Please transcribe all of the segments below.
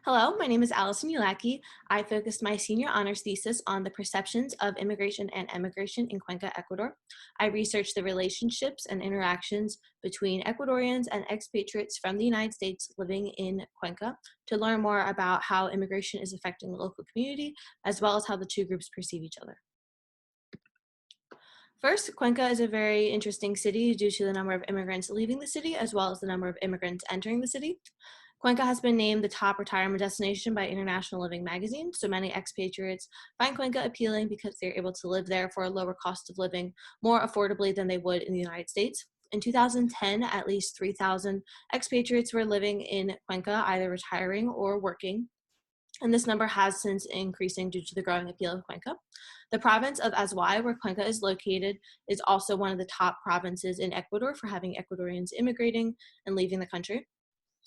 Hello, my name is Allison Ulaky. I focused my senior honors thesis on the perceptions of immigration and emigration in Cuenca, Ecuador. I researched the relationships and interactions between Ecuadorians and expatriates from the United States living in Cuenca to learn more about how immigration is affecting the local community, as well as how the two groups perceive each other. First, Cuenca is a very interesting city due to the number of immigrants leaving the city, as well as the number of immigrants entering the city. Cuenca has been named the top retirement destination by International Living magazine, so many expatriates find Cuenca appealing because they're able to live there for a lower cost of living more affordably than they would in the United States. In 2010, at least 3,000 expatriates were living in Cuenca, either retiring or working, and this number has since increasing due to the growing appeal of Cuenca. The province of Azuay, where Cuenca is located, is also one of the top provinces in Ecuador for having Ecuadorians immigrating and leaving the country.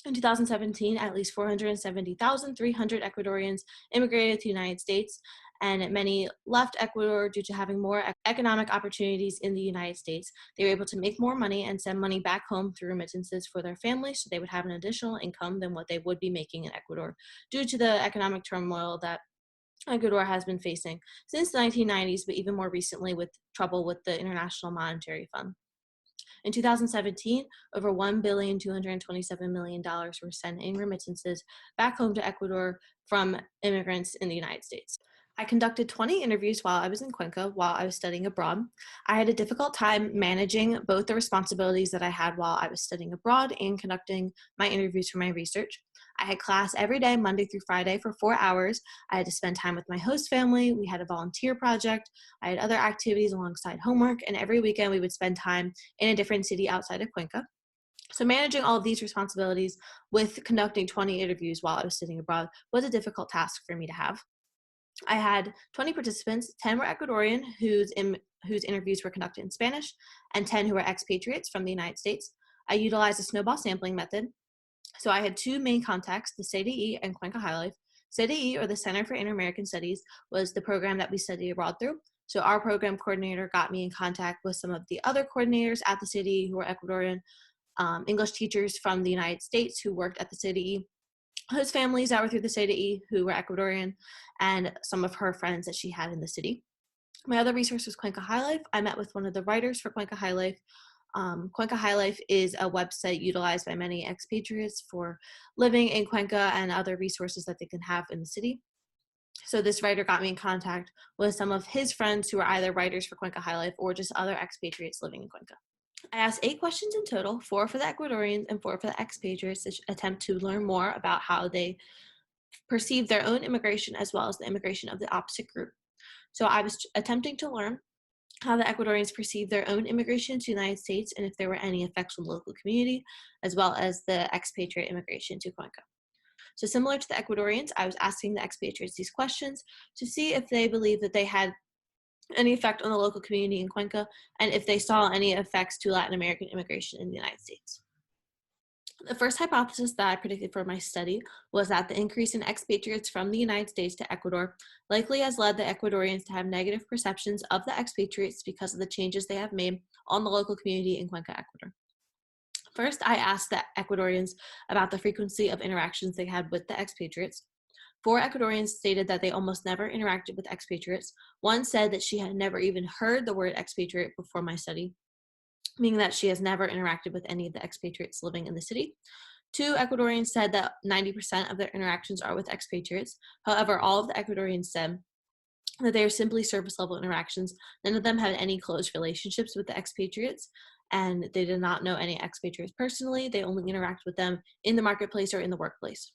In 2017, at least 470,300 Ecuadorians immigrated to the United States, and many left Ecuador due to having more economic opportunities in the United States. They were able to make more money and send money back home through remittances for their families, so they would have an additional income than what they would be making in Ecuador due to the economic turmoil that Ecuador has been facing since the 1990s, but even more recently with trouble with the International Monetary Fund. In 2017, over $1,227,000,000 were sent in remittances back home to Ecuador from immigrants in the United States. I conducted 20 interviews while I was in Cuenca while I was studying abroad. I had a difficult time managing both the responsibilities that I had while I was studying abroad and conducting my interviews for my research. I had class every day, Monday through Friday, for 4 hours. I had to spend time with my host family. We had a volunteer project. I had other activities alongside homework, and every weekend we would spend time in a different city outside of Cuenca. So managing all of these responsibilities with conducting 20 interviews while I was studying abroad was a difficult task for me to have. I had 20 participants, 10 were Ecuadorian, whose interviews were conducted in Spanish, and 10 who were expatriates from the United States. I utilized a snowball sampling method. So I had two main contacts, the CDE and Cuenca High Life. CDE, or the Center for Inter-American Studies, was the program that we studied abroad through. So our program coordinator got me in contact with some of the other coordinators at the CDE who were Ecuadorian, English teachers from the United States who worked at the CDE, whose families that were through the CDE who were Ecuadorian, and some of her friends that she had in the city. My other resource was Cuenca High Life. I met with one of the writers for Cuenca High Life. Cuenca High Life is a website utilized by many expatriates for living in Cuenca and other resources that they can have in the city. So this writer got me in contact with some of his friends who are either writers for Cuenca High Life or just other expatriates living in Cuenca. I asked 8 questions in total, 4 for the Ecuadorians and 4 for the expatriates, to attempt to learn more about how they perceive their own immigration as well as the immigration of the opposite group. So I was attempting to learn how the Ecuadorians perceive their own immigration to the United States and if there were any effects on the local community, as well as the expatriate immigration to Cuenca. So similar to the Ecuadorians, I was asking the expatriates these questions to see if they believe that they had any effect on the local community in Cuenca and if they saw any effects to Latin American immigration in the United States. The first hypothesis that I predicted for my study was that the increase in expatriates from the United States to Ecuador likely has led the Ecuadorians to have negative perceptions of the expatriates because of the changes they have made on the local community in Cuenca, Ecuador. First, I asked the Ecuadorians about the frequency of interactions they had with the expatriates. 4 Ecuadorians stated that they almost never interacted with expatriates. One said that she had never even heard the word expatriate before my study, meaning that she has never interacted with any of the expatriates living in the city. 2 Ecuadorians said that 90% of their interactions are with expatriates. However, all of the Ecuadorians said that they are simply surface level interactions. None of them had any close relationships with the expatriates, and they did not know any expatriates personally. They only interact with them in the marketplace or in the workplace.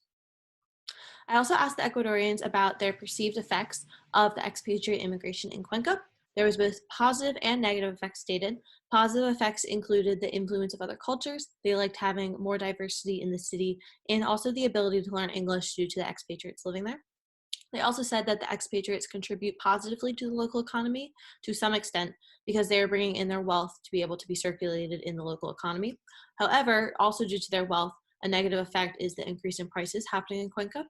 I also asked the Ecuadorians about their perceived effects of the expatriate immigration in Cuenca. There was both positive and negative effects stated. Positive effects included the influence of other cultures. They liked having more diversity in the city and also the ability to learn English due to the expatriates living there. They also said that the expatriates contribute positively to the local economy to some extent because they are bringing in their wealth to be able to be circulated in the local economy. However, also due to their wealth, a negative effect is the increase in prices happening in Cuenca.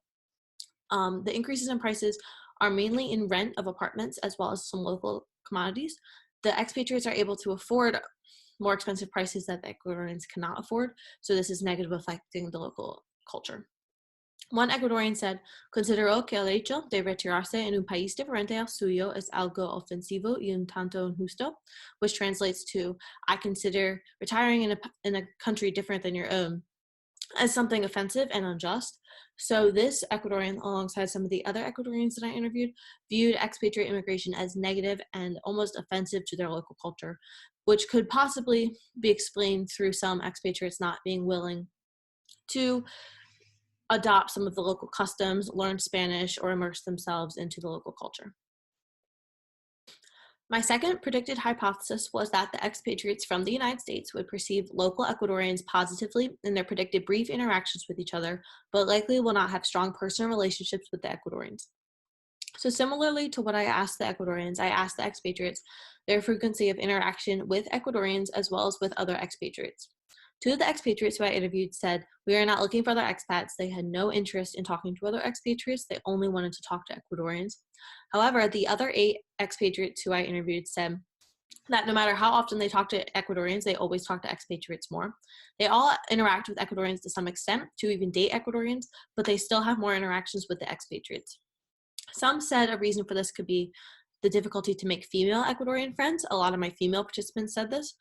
The increases in prices are mainly in rent of apartments as well as some local commodities. The expatriates are able to afford more expensive prices that the Ecuadorians cannot afford, so this is negatively affecting the local culture. One Ecuadorian said, consideró que el hecho de retirarse en un país diferente al suyo es algo ofensivo y un tanto injusto, which translates to, I consider retiring in a country different than your own as something offensive and unjust. So this Ecuadorian, alongside some of the other Ecuadorians that I interviewed, viewed expatriate immigration as negative and almost offensive to their local culture, which could possibly be explained through some expatriates not being willing to adopt some of the local customs, learn Spanish, or immerse themselves into the local culture. My second predicted hypothesis was that the expatriates from the United States would perceive local Ecuadorians positively in their predicted brief interactions with each other, but likely will not have strong personal relationships with the Ecuadorians. So, similarly to what I asked the Ecuadorians, I asked the expatriates their frequency of interaction with Ecuadorians as well as with other expatriates. Two of the expatriates who I interviewed said, we are not looking for other expats. They had no interest in talking to other expatriates. They only wanted to talk to Ecuadorians. However, the other 8 expatriates who I interviewed said that no matter how often they talk to Ecuadorians, they always talk to expatriates more. They all interact with Ecuadorians to some extent, to even date Ecuadorians, but they still have more interactions with the expatriates. Some said a reason for this could be the difficulty to make female Ecuadorian friends. A lot of my female participants said this.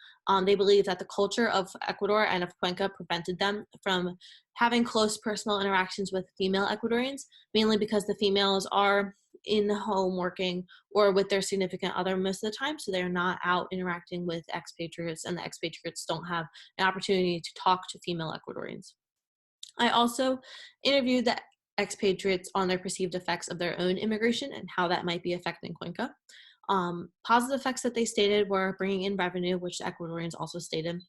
They believe that the culture of Ecuador and of Cuenca prevented them from having close personal interactions with female Ecuadorians, mainly because the females are in the home working or with their significant other most of the time, so they're not out interacting with expatriates, and the expatriates don't have an opportunity to talk to female Ecuadorians. I also interviewed the expatriates on their perceived effects of their own immigration and how that might be affecting Cuenca. Positive effects that they stated were bringing in revenue, which the Ecuadorians also stated,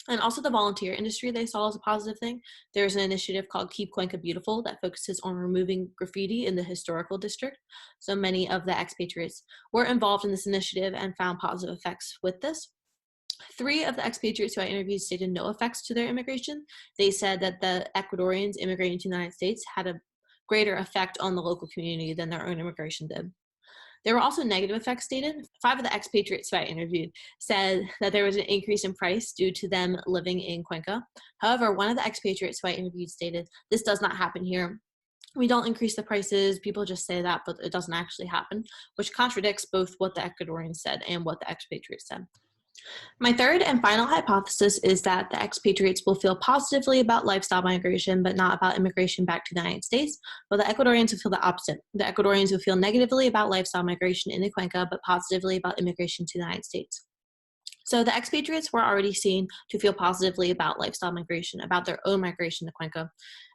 and also the volunteer industry they saw as a positive thing. There's an initiative called Keep Cuenca Beautiful that focuses on removing graffiti in the historical district. So many of the expatriates were involved in this initiative and found positive effects with this. 3 of the expatriates who I interviewed stated no effects to their immigration. They said that the Ecuadorians immigrating to the United States had a greater effect on the local community than their own immigration did. There were also negative effects stated. 5 of the expatriates who I interviewed said that there was an increase in price due to them living in Cuenca. However, one of the expatriates who I interviewed stated, this does not happen here. We don't increase the prices. People just say that, but it doesn't actually happen, which contradicts both what the Ecuadorians said and what the expatriates said. My third and final hypothesis is that the expatriates will feel positively about lifestyle migration, but not about immigration back to the United States, while the Ecuadorians will feel the opposite. The Ecuadorians will feel negatively about lifestyle migration into Cuenca, but positively about immigration to the United States. So the expatriates were already seen to feel positively about lifestyle migration, about their own migration to Cuenca,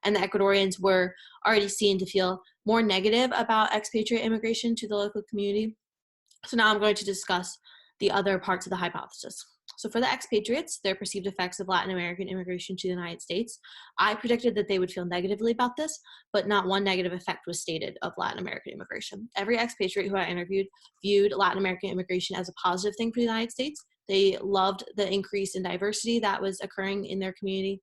and the Ecuadorians were already seen to feel more negative about expatriate immigration to the local community. So now I'm going to discuss the other parts of the hypothesis. So for the expatriates, their perceived effects of Latin American immigration to the United States, I predicted that they would feel negatively about this, but not one negative effect was stated of Latin American immigration. Every expatriate who I interviewed viewed Latin American immigration as a positive thing for the United States. They loved the increase in diversity that was occurring in their community.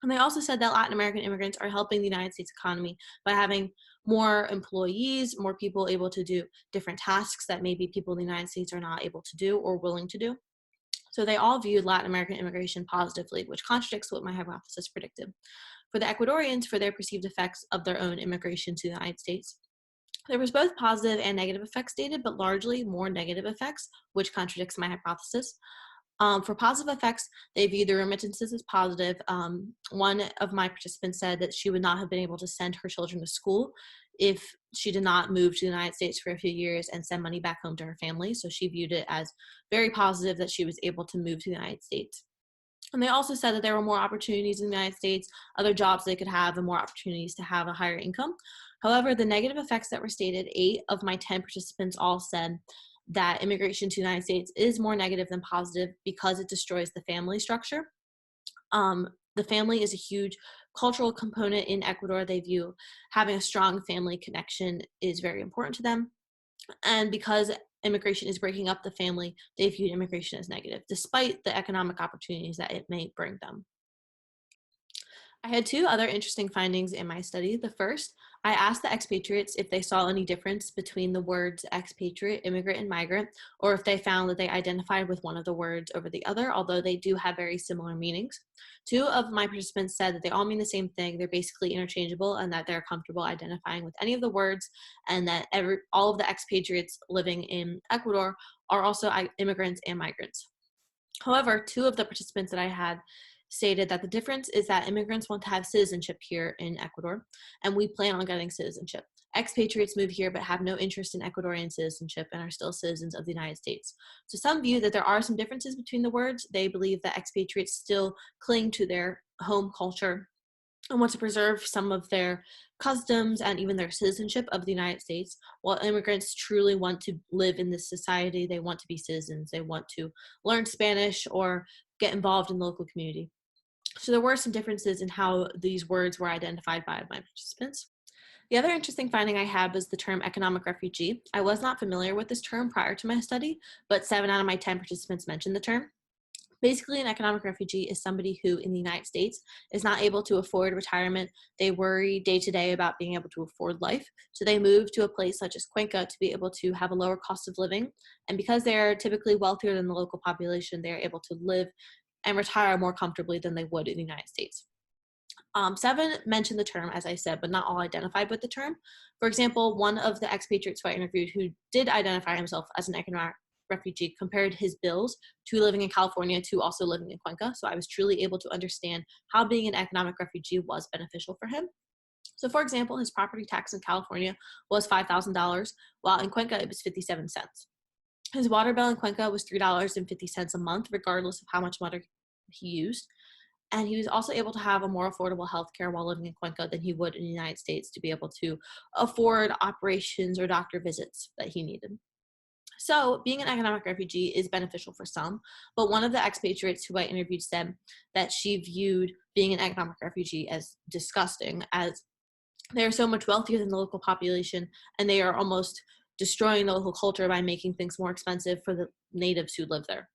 And they also said that Latin American immigrants are helping the United States economy by having more employees, more people able to do different tasks that maybe people in the United States are not able to do or willing to do. So they all viewed Latin American immigration positively, which contradicts what my hypothesis predicted. For the Ecuadorians, for their perceived effects of their own immigration to the United States, there was both positive and negative effects stated, but largely more negative effects, which contradicts my hypothesis. For positive effects, they viewed the remittances as positive. One of my participants said that she would not have been able to send her children to school if she did not move to the United States for a few years and send money back home to her family. So she viewed it as very positive that she was able to move to the United States. And they also said that there were more opportunities in the United States, other jobs they could have, and more opportunities to have a higher income. However, the negative effects that were stated, 8 of my 10 participants all said that immigration to the United States is more negative than positive because it destroys the family structure. The family is a huge cultural component in Ecuador. They view having a strong family connection is very important to them. And because immigration is breaking up the family, they viewed immigration as negative, despite the economic opportunities that it may bring them. I had 2 other interesting findings in my study. The first, I asked the expatriates if they saw any difference between the words expatriate, immigrant, and migrant, or if they found that they identified with one of the words over the other, although they do have very similar meanings. Two of my participants said that they all mean the same thing. They're basically interchangeable and that they're comfortable identifying with any of the words, and that all of the expatriates living in Ecuador are also immigrants and migrants. However, two of the participants that I had stated that the difference is that immigrants want to have citizenship here in Ecuador, and we plan on getting citizenship. Expatriates move here but have no interest in Ecuadorian citizenship and are still citizens of the United States. So some view that there are some differences between the words. They believe that expatriates still cling to their home culture and want to preserve some of their customs and even their citizenship of the United States, while immigrants truly want to live in this society. They want to be citizens. They want to learn Spanish or get involved in the local community. So there were some differences in how these words were identified by my participants. The other interesting finding I had was the term economic refugee. I was not familiar with this term prior to my study, but 7 out of my 10 participants mentioned the term. Basically, an economic refugee is somebody who in the United States is not able to afford retirement. They worry day to day about being able to afford life. So they move to a place such as Cuenca to be able to have a lower cost of living. And because they're typically wealthier than the local population, they're able to live and retire more comfortably than they would in the United States. 7 mentioned the term, as I said, but not all identified with the term. For example, one of the expatriates who I interviewed who did identify himself as an economic refugee compared his bills to living in California to also living in Cuenca. So I was truly able to understand how being an economic refugee was beneficial for him. So for example, his property tax in California was $5,000, while in Cuenca it was 57 cents. His water bill in Cuenca was $3.50 a month, regardless of how much water he used. And he was also able to have a more affordable healthcare while living in Cuenca than he would in the United States to be able to afford operations or doctor visits that he needed. So being an economic refugee is beneficial for some, but one of the expatriates who I interviewed said that she viewed being an economic refugee as disgusting, as they are so much wealthier than the local population, and they are almost destroying the local culture by making things more expensive for the natives who live there.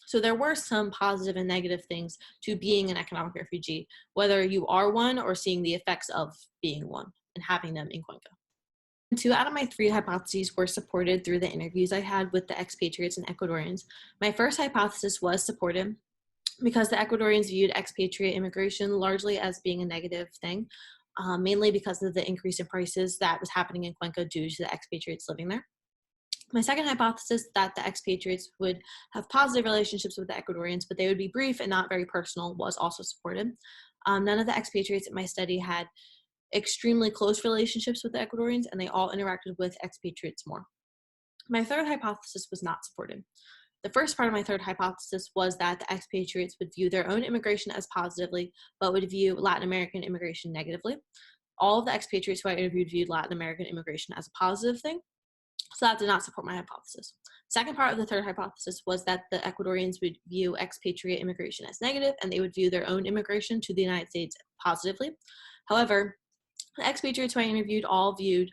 So there were some positive and negative things to being an economic refugee, whether you are one or seeing the effects of being one and having them in Cuenca. 2 out of my 3 hypotheses were supported through the interviews I had with the expatriates and Ecuadorians. My first hypothesis was supported because the Ecuadorians viewed expatriate immigration largely as being a negative thing, mainly because of the increase in prices that was happening in Cuenca due to the expatriates living there. My second hypothesis, that the expatriates would have positive relationships with the Ecuadorians, but they would be brief and not very personal, was also supported. None of the expatriates in my study had extremely close relationships with the Ecuadorians, and they all interacted with expatriates more. My third hypothesis was not supported. The first part of my third hypothesis was that the expatriates would view their own immigration as positively, but would view Latin American immigration negatively. All of the expatriates who I interviewed viewed Latin American immigration as a positive thing, so that did not support my hypothesis. Second part of the third hypothesis was that the Ecuadorians would view expatriate immigration as negative, and they would view their own immigration to the United States positively. However, the expatriates who I interviewed all viewed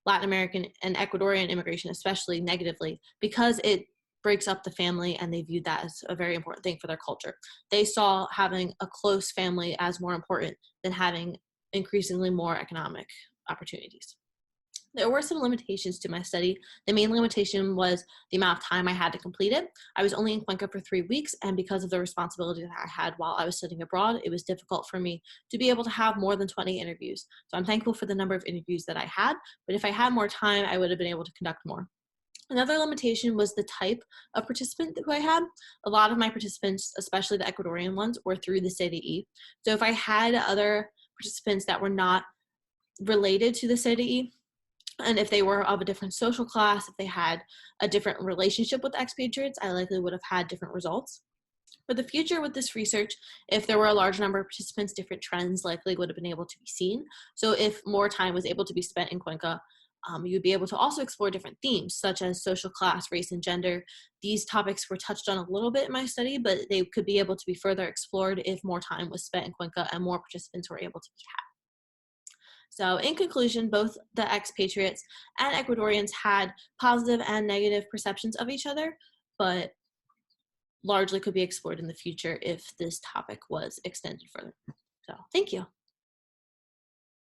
Latin American and Ecuadorian immigration especially negatively because it breaks up the family, and they viewed that as a very important thing for their culture. They saw having a close family as more important than having increasingly more economic opportunities. There were some limitations to my study. The main limitation was the amount of time I had to complete it. I was only in Cuenca for 3 weeks, and because of the responsibility that I had while I was studying abroad, it was difficult for me to be able to have more than 20 interviews. So I'm thankful for the number of interviews that I had, but if I had more time, I would have been able to conduct more. Another limitation was the type of participant who I had. A lot of my participants, especially the Ecuadorian ones, were through the CDE. So if I had other participants that were not related to the CDE, and if they were of a different social class, if they had a different relationship with expatriates, I likely would have had different results. For the future with this research, if there were a large number of participants, different trends likely would have been able to be seen. So if more time was able to be spent in Cuenca, you'd be able to also explore different themes, such as social class, race, and gender. These topics were touched on a little bit in my study, but they could be able to be further explored if more time was spent in Cuenca and more participants were able to be had. So in conclusion, both the expatriates and Ecuadorians had positive and negative perceptions of each other, but largely could be explored in the future if this topic was extended further. So thank you.